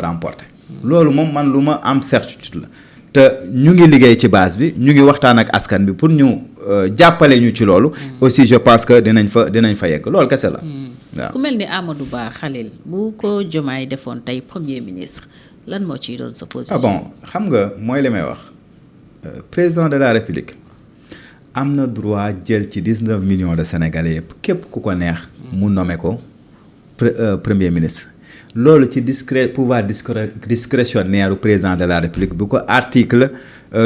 remporter. loolu moom man lu ma am certitude la te ñu ngi liggéey ci base bi ñu ngi waxtaan ak askan bi pour ñu jàppale ñu ci loolu. aussi je pense que dinañ fa yegg loolu kese la. waaw ku mel ni Amadou Ba Khalil bu ko Diomaye defoon tey premier ministre lan moo ciy doon sa position. bon xam nga mooy li may wax président de la république am na droit jël ci 19 millions de sénégalais yëpp képp ku ko neex. mu nommé ko premier ministre. loolu ci pouvoir discrétionnaire du président de la république bu ko article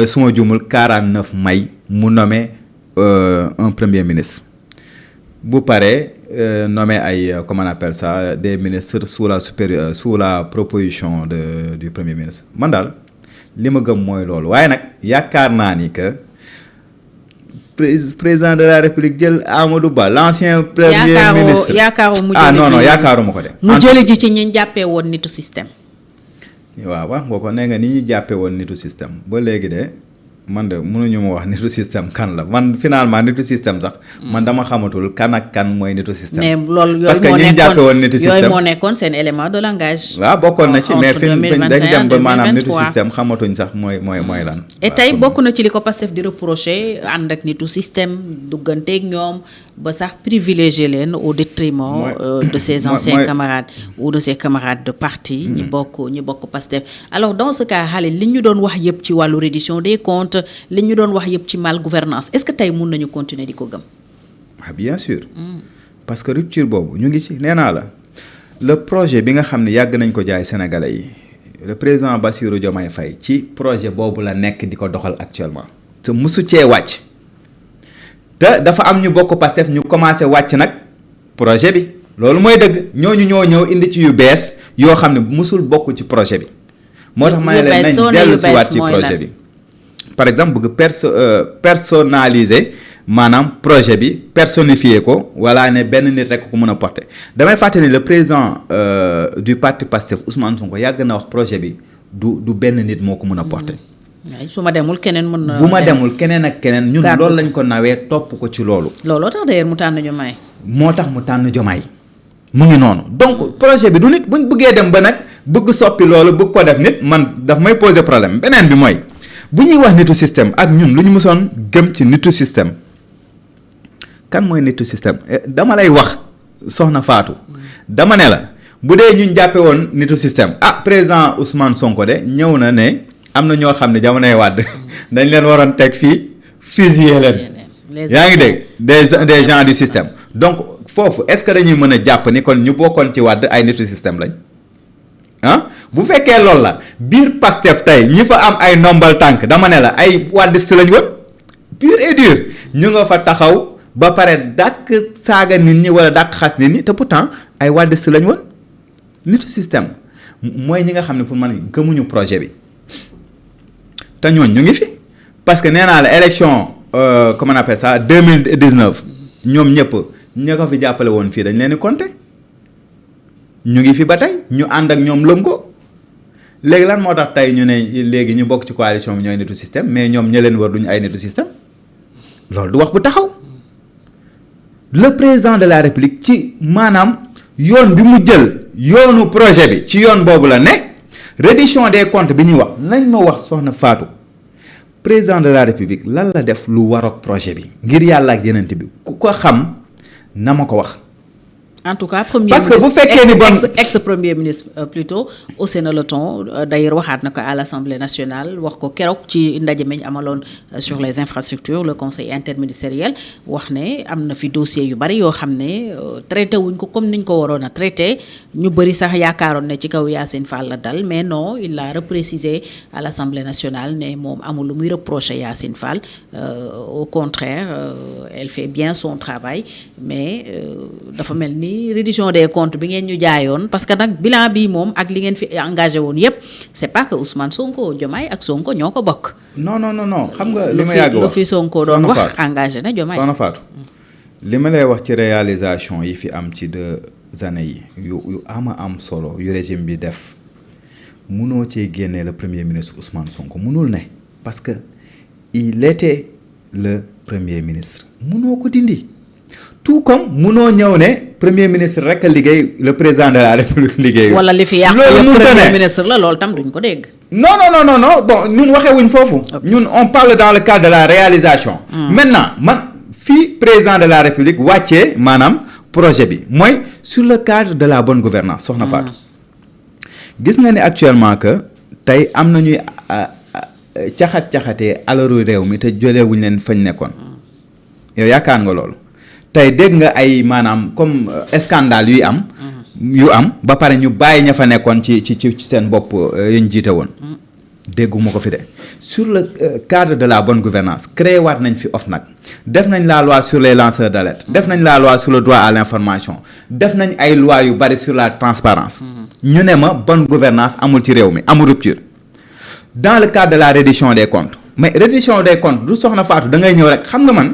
su ma jumul 49 may mu nommé un premier ministre. bu paree nommé ay comment on appelle ça des ministres sous la proposition du premier ministre man daal li ma gëm mooy loolu waaye nag yaakaar naa ni que président de la république jël Amadou Ba l'ancien premier ministre yaakaaruma ko de. mu jëli ji ci ñi jàppee woon nitu système. waaw wax nga ko nee nga ni ñu jàppee woon nitu système ba léegi de. man de mënuñu ma wax nitu système kan la man finalement nitu système sax man dama xamatul kan ak kan mooy nitu système. mais loolu parce que ñi jàppe woon nitu système yooyu moo nekkoon seen élément de langage. waaw bokkoon na ci mais fi dañ dem ba maanaam nitu système xamatuñ sax mooy lan. et tey bokk na ci li ko Pastef di reprocher ànd ak nitu système dugganteeg ñoom ba sax privilégier leen au détriment de ses anciens camarades ou de ses camarades de parti. ñi bokk Pastef alors dans ce cas Khalil li ñu doon wax yëpp ci wàllu reddition des comptes. li ñu doon wax yëpp ci mal gouvernance est-ce que tey mun nañu continuer di ko gëm. ah bien sûr. parce que rupture boobu ñu ngi ci nee naa la le projet bi nga xam ne yàgg nañ ko jaay sénégalais yi le président Bassirou Diomaye Faye ci projet boobu la nekk di ko doxal actuellement. te musu cee wàcc te dafa am ñu bokk Pastef ñu commencé wàcc nag projet bi loolu mooy dëgg ñooñu ñoo ñëw indi ci yu bees yoo xam ne musul bokk ci projet bi. moo tax ma ne leen nañ dellu si waat ci projet bi. par exemple bëgg personnaliser maanaam projet bi personnifier ko wala ne benn nit rek ko mën a porter damay fàttali le président du parti Pastef Ousmane Sonko yàgg na wax projet bi du benn nit moo ko mën a porter. su ma demul keneen mën na. bu ma demul keneen ak keneen. ñun loolu lañ ko nawee topp ko ci loolu. looloo tax d'ailleurs mu tànn Diomaye. moo tax mu tànn Diomaye mu ngi noonu donc projet bi du nit buñ bëggee dem ba nag bëgg soppi loolu bëgg ko def nit man daf may poser problème beneen bi mooy. bu ñuy wax nitu système ak ñun lu ñu mësoon gëm ci nitu système kan mooy nitu système dama lay wax soxna Fatou dama ne la bu dee ñun jàppe woon nitu système président Ousmane Sonko de ñëw na ne am na ñoo xam ne jamonoy Wàdd dañ leen waroon teg fii fusiller leen yaa ngi dégg des gens du système donc foofu est-ce que dañuy mën a jàpp ni kon ñu bokkoon ci Wàdd ay nitu système lañ bu fekkee loolu la biir Pastef tey ñi fa am ay ndombal tànk dama ne la ay wàddiste lañ woon pur et dur ñu nga fa taxaw ba pare dàq saaga nit ñi wala dàq xas nit ñi te pourtant ay wàddiste lañ woon nitu système mooy ñi nga xam ne pour man gëmuñu projet bi te ñooñ ñu ngi fi parce que nee naa la élection comment on appelle ça 2019 ñoom ñëpp ña ko fi jàppale woon fii dañ leen di compter. ñu ngi fi ba tey ñu ànd ak ñoom lëngoo léegi lan moo tax tey ñu ne léegi ñu bokk ci coalition bi ñooy nitu système mais ñoom ña leen war duñu ay nitu système loolu du wax bu taxaw le président de la république ci maanaam yoon bi mu jël yoonu projet bi ci yoon boobu la nekk reddition des comptes bi ñuy wax nañ ma wax soxna Fatou président de la république lan la def lu war ak projet bi ngir yàlla ak yeneen bi ku ko xam na ma ko wax. en tout cas premier parce que bu fekkee ni bon ex premier ministre plutôt haussé na le ton d'ailleurs waxaat na ko à l'Assemblée nationale wax ko keroog ci ndaje meñ amaloon sur les infrastructures le conseil interministériel wax ne am na fi dossier yu bari yoo xam ne traité wuñ ko comme niñ ko waroon a traité ñu bëri sax yaakaaroon ne ci kaw Yacine Fall la dal mais non il l'a reprécisé à l'Assemblée nationale ne moom amul lu muy reprocher Yacine Fall au contraire elle fait bien son travail mais dafa mel ni reddition des comptes bi ngeen ñu jaayoon parce que nag bilan bi moom ak li ngeen fi engagé woon yépp c'est pas que Ousmane Sonko Diomaye ak Sonko ñoo ko bokk. non xam nga li ma yàgg wax lu fi Sonko doon wax engagé na Diomaye. Soxna Fatou li ma lay wax ci réalisation yi fi am ci 2 années yi yu am solo yu régime bi def munoo cee génnee le premier ministre Ousmane Sonko munul ne parce que il était le premier ministre munoo ko dindi tout comme munoo ñëw ne premier ministre rek a liggéey le président de la république liggéey. wala li fi yàq yëpp premier ministre la loolu tam duñ ko dégg. non bon ñun waxee wuñ foofu. ñun on parle dans le cadre de la réalisation. maintenant man fii président de la république wàccee maanaam projet bi mooy sur le cadre de la bonne gouvernance soxna Fatou. gis nga ni actuellement que tey am na ñuy caxatee alalu réew mi te jëlee wuñ leen fañ nekkoon. yow yaakaar nga loolu. tey dégg nga ay maanaam comme scandale yu am ba pare ñu bàyyi ña fa nekkoon ci seen bopp yu ñu jiite woon. dégguma ko fi de sur le cadre de la bonne gouvernance créé waat nañ fi OFNAC def nañ la loi sur les lanceurs d'alerte def nañ la loi sur le droit à l'information def nañ ay loi yu bari sur la transparence ñu ne ma bonne gouvernance amul ci réew mi amul rupture dans le cadre de la reddition des comptes mais reddition des comptes du soxna Fatou da ngay ñëw rek xam nga man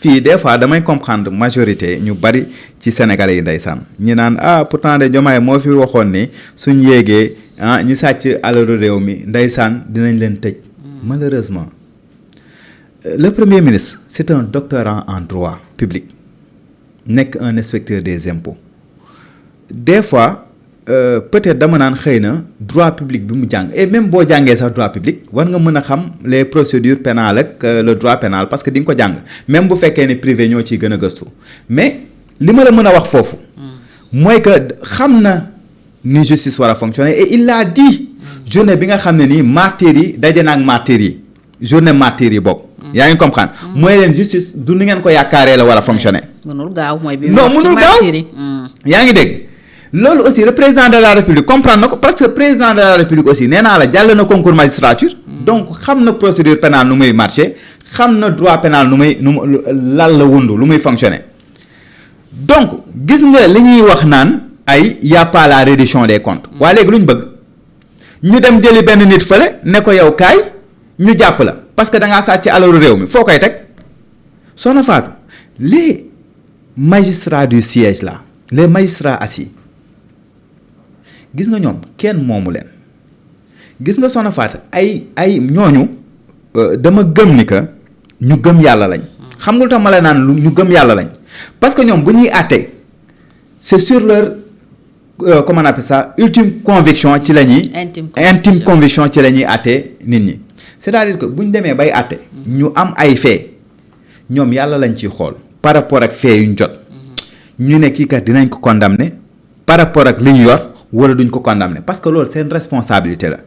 fii des fois damay comprendre majorité ñu bari ci sénégalais yi ndeysaan ñi naan pourtant de Diomaye moo fi waxoon ni suñ yéegee ñu sàcc alalu réew mi ndeysaan dinañ leen tëj. malheureusement le premier ministre c'est un doctorant en droit public nekk un inspecteur des impôts des fois peut-être dama naan xëy na droit public bi mu jàng et même boo jàngee sax droit public war nga mën a xam les procédures pénales ak le droit pénal parce que di nga ko jàng même bu fekkee ne privé ñoo ciy gën a gëstu mais li ma la mën a wax foofu mooy que xam na ni justice war a fonctionner et il l'a dit journée bi nga xam ne nii martyrs yi daje na ak martyrs yi journée martyrs yi boobu yaa ngi comprendre mooy leen justice du ni ngeen ko yaakaaree la war a fonctionner mënul gaaw mooy bi non mënul gaaw yaa ngi dégg loolu aussi le président de la république comprendre na ko parce que président de la république aussi nee naa la jàll na concours magistrature donc xam na procédure pénale nu muy marché xam na droit pénal nu muy lal la wundu lu muy fonctionner donc gis nga li ñuy wax naan ay y a pas la reddition des comptes waaye léegi lu ñu bëgg ñu dem jëli benn nit fële ne ko yow kaay ñu jàpp la parce que da ngaa sàcc alalu réew mi foo koy teg Soxna Fatou les magistrats du siège là les magistrats assis gis nga ñoom kenn moomu leen gis nga Soxna Fatou ay ñooñu dama gëm ni que ñu gëm yàlla lañ xam nga lu tax ma la naan ñu gëm yàlla lañ parce que ñoom bu ñuy àtte c'est sur leur comment on appelle ça ultime conviction ci la ñuy intime conviction ci la ñuy àtte nit ñi c'est-à-dire que bu ñu demee bay àtte ñu am ay fait ñoom yàlla lañ ciy xool par rapport ak fait yu ñu jot ñu ne kii kat dinañ ko condamner par rapport ak li ñu yor wala duñ ko condamner parce que loolu seen responsabilité la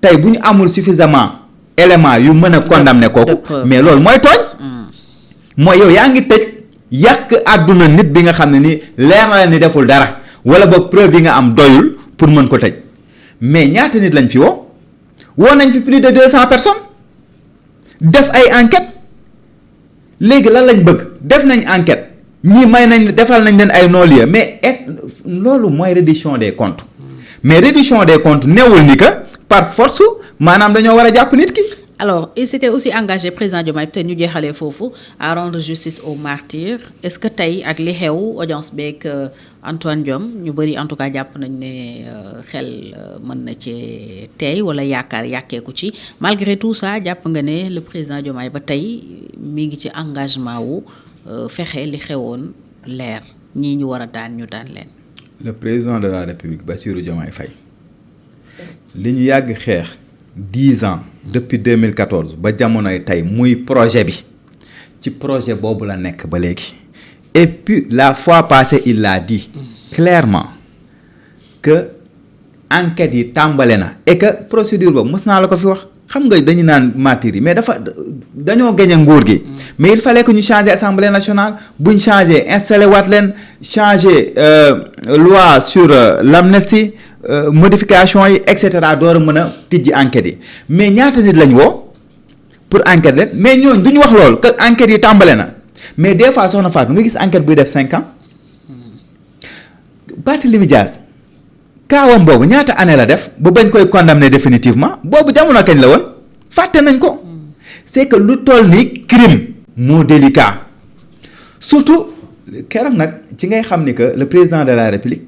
tey bu ñu amul suffisamment élément yu mën a condamner kooku mais loolu mooy tooñ mooy yow yaa ngi tëj yàq àdduna nit bi nga xam ne ni leer na la ni deful dara wala boog preuve yi nga am doyul pour mën ko tëj mais ñaata nit lañ fi woo nañ fi plus de 200 personnes def ay enquête léegi lan lañ bëgg def nañ enquête ñii may nañ defal nañ leen ay non-lieu mais loolu mooy reddition des comptes mais reddition des comptes newul ni que par force maanaam dañoo war a jàpp nit ki. alors il s'était aussi engagé président Diomaye peut-être ñu jeexalee foofu à rendre justice aux martyrs est-ce que tey ak li xew audience beeg Antoine Diome ñu bëri en tout cas jàpp nañ ne xel mën na cee tey wala yaakaar yàkkeeku ci malgré tout ça jàpp nga ne le président Diomaye ba tey mi ngi ci engagement wu fexe li xewoon leer ñii ñu war a daan ñu daan leen. le président de la République Bassirou Diomaye Faye li ñu yàgg xeex 10 ans depuis 2014 ba jamonoy tey muy projet bi ci projet boobu la nekk ba léegi et puis la fois passée il l'a dit clairement que enquête yi tàmbale na et que procédure boobu mës naa la ko fi wax xam nga dañu naan martyrs yi mais dañoo gañe nguur gi mais il fallait que ñu changer assemblée nationale buñ changer installé waat leen changer loi sur l'amnistie modification yi et cetera door a mën a tijji enquête yi mais ñaata nit lañ woo pour enquête leen mais ñooñu duñu wax loolu que enquête yi tàmbale na mais des fois Soxna Fatou nga gis enquête buy def 5 ans Barthélémy Dias kaawam boobu ñaata année la def ba bañ koy condamner définitivement boobu jamono kañ la woon fàtte nañ ko c'est que lu toll ni crime moo délicat surtout keroog nag ci ngay xam ni que le président de la République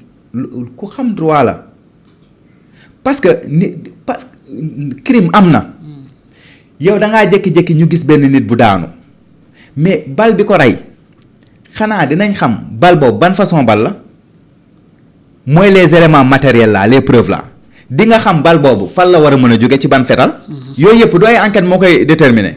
ku xam droit la parce que crime am na yow da ngaa jékki-jékki ñu gis benn nit bu daanu mais bal bi ko rey xanaa dinañ xam bal boobu ban façon bal la mooy les éléments matériels là les preuves là di nga xam bal boobu fan la war a mën a jóge ci ban fetal yooyu yëpp du ay enquête moo koy déterminer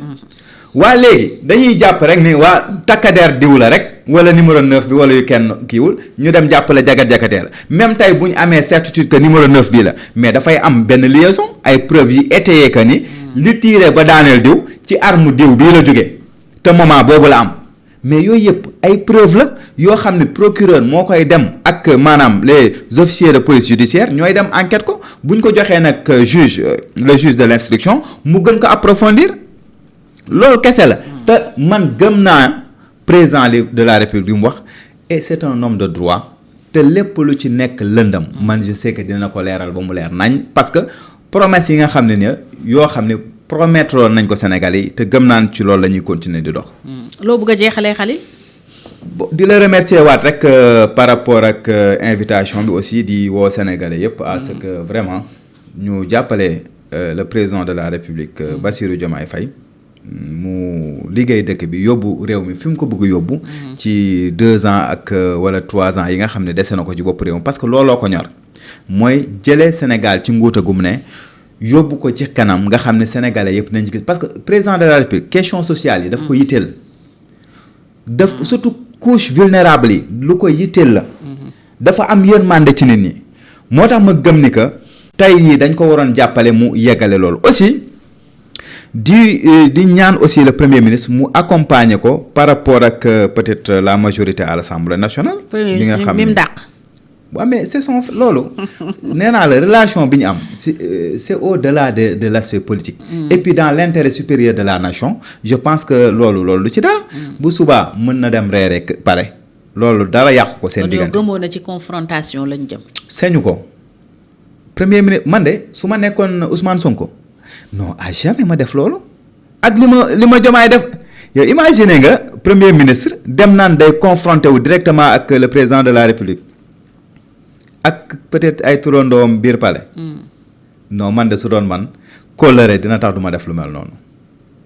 waa léegi dañuy jàpp rek ni waa takkadeer diw la rek wala numéro 9 bi wala yu kenn kiiwul ñu dem jàppale jagat-jagateer même tey bu ñu amee certitude que numéro 9 bi la mais dafay am benn liaison ay preuves yi étayé que ni li tiiree ba daaneel diw ci arme diw bii la jógee te moment boobu la am mais yooyu yëpp ay preuve la yoo xam ne procureur moo koy dem ak maanaam les officiers de police judiciaire ñooy dem enquête ko bu ñu ko joxee nag juge le juge de l'instruction mu gën ko approfondir loolu kese la te man gëm naa président de la république bi mu wax et c'est un homme de droit te lépp lu ci nekk lëndam man je sais que dina ko leeral ba mu leer nañ parce que promesse yi nga xam ne yoo xam ne promettre woon nañ ko Sénégalais yi te gëm naan ci loolu la ñuy continuer di dox. loo bëgg a jeexalee Khalil. di la remercier waat rek par rapport ak invitation bi aussi di woo Sénégalais yëpp à ce que vraiment ñu jàppale le président de la république Bassirou Diomaye Faye mu liggéey dëkk bi yóbbu réew mi fi mu ko bëgg yóbbu. ci 2 ans ak wala 3 ans yi nga xam ne dese na ko ci bopp réew mi parce que looloo ko ñor mooy jëlee Sénégal ci nguuta gum ne yóbbu ko ci kanam nga xam ne sénégalais yëpp nañ ci gis parce que président de la république question sociale yi daf ko yitteel. daf surtout couche vulnérable yi lu ko yitteel la. dafa am yërmande ci nit ñi. moo tax ma gëm ni que tey yi dañ ko waroon jàppale mu yeggale loolu aussi. di ñaan aussi le premier ministre mu accompagner ko par rapport ak peut-être la majorité à l'Assemblée nationale. bi nga xam ne dàq. waaw mais c'est son loolu. nee naa la relation bi ñu am c'est au-delà de l'aspect politique. et puis dans l'intérêt supérieur de la nation je pense que loolu du ci dara. bu subaa mën na dem reere pare. loolu dara yàqu ko seen diggante. gëmoon na ci confrontation lañ jëm. sañu ko premier ministre man de su ma nekkoon Ousmane Sonko. non à jamais ma def loolu ak li ma Diomaye def yow imagine nga premier ministre dem naan day confronté wu directement ak le président de la république ak peut-être ay turandoom biir palais non man de su doon man kóllëre dina tax du ma def lu mel noonu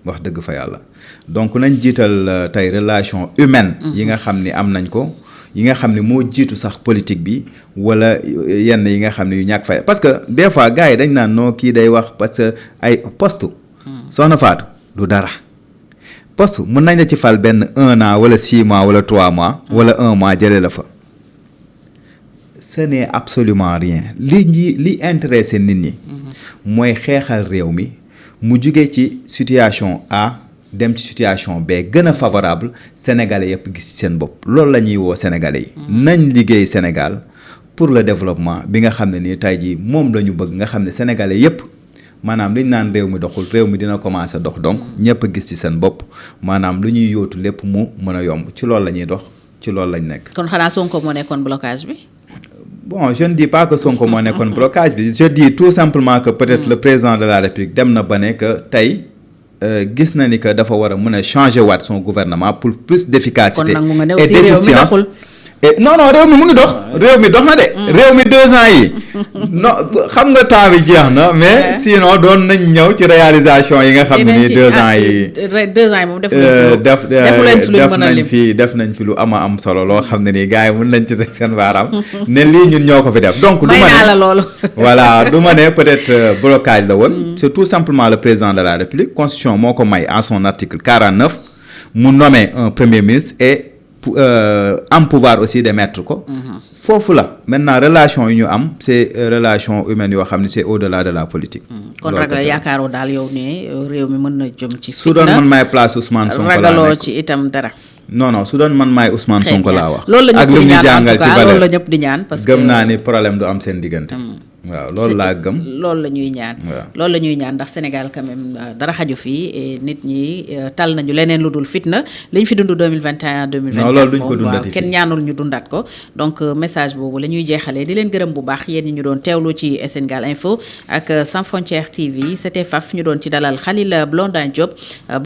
wax dëgg fa yàlla donc nañ jiital tey relation humaine yi nga xam ni am nañ ko yi nga xam ne moo jiitu sax politique bi wala yenn yi nga xam ne yu ñàkk fay parce que des fois gars yi dañ naan noo kii day wax parce que ay poste soxna Fatou du dara poste mën nañ la ci fal benn 1 an wala 6 mois wala 3 mois wala 1 mois jëlee la fa ce n'est absolument rien li intéressé nit ñi mooy xeexal réew mi mu jugee ci situation A dem ci situation B gën a favorable sénégalais yëpp gis ci seen bopp loolu la ñuy woo sénégalais yi nañ liggéey Sénégal pour le développement bi nga xam ne nii tey jii moom la ñu bëgg nga xam ne sénégalais yëpp maanaam li ñu naan réew mi doxul réew mi dina commencer dox donc ñëpp a gis ci seen bopp maanaam lu ñuy yóotu lépp mu mën a yomb ci loolu la ñuy dox ci loolu lañ nekk. kon xanaa Sonko moo nekkoon blocage bi. bon je ne dis pas que Sonko moo nekkoon blocage bi je dis tout simplement que peut-être le président de la République dem na ba ne que tey. gis na ni que dafa war a mën a changer waat son gouvernement pour plus d'efficacité et d'efficience et non réew mi mu ngi dox réew mi dox na de réew mi 2 ans yi non xam nga temps bi jeex na mais sinon doon nañ ñëw ci réalisation yi nga xam ne nii 2 ans yi 2 ans yi moom def nañ fi lu ama am solo loo xam ne nii gars yi mën nañ ci teg seen baaraam ne lii ñun ñoo ko fi def donc du ma ne loolu voilà du ma ne peut-être blocage la woon c'est tout simplement le président de la République constitution moo ko may en son article 49 mu nommer un premier ministre et am pouvoir aussi d'émettre ko foofu la maintenant relation yi ñu am c'est relation humaine yoo xam ne c'est au-delà de la politique kon ragal yaakaaroo daal yow ne réew mi mën na jëm ci su doon man maay place Ousmane Sonko laa ragaloo ci itam dara non su doon man maay Ousmane Sonko laa wax loolu la ak lu ñu jàngal ci loolu la ñëpp di ñaan parce que gëm naa ni problème du am seen diggante waaw loolu laa gëm loolu la ñuy ñaan loolu la ñuy ñaan ndax Sénégal quand même dara xaju fii et nit ñi tal nañu leneen lu dul fitna li ñu fi dund 2021 2024 non loolu duñ ko dundati kenn ñaanul ñu dundat ko donc message boobu la ñuy jeexalee di leen gërëm bu baax yéen ñi ñu doon teewlu ci Sénégal Info ak Sans Frontières TV c'était Faf ñu doon ci dalal Khalil Blondin Diop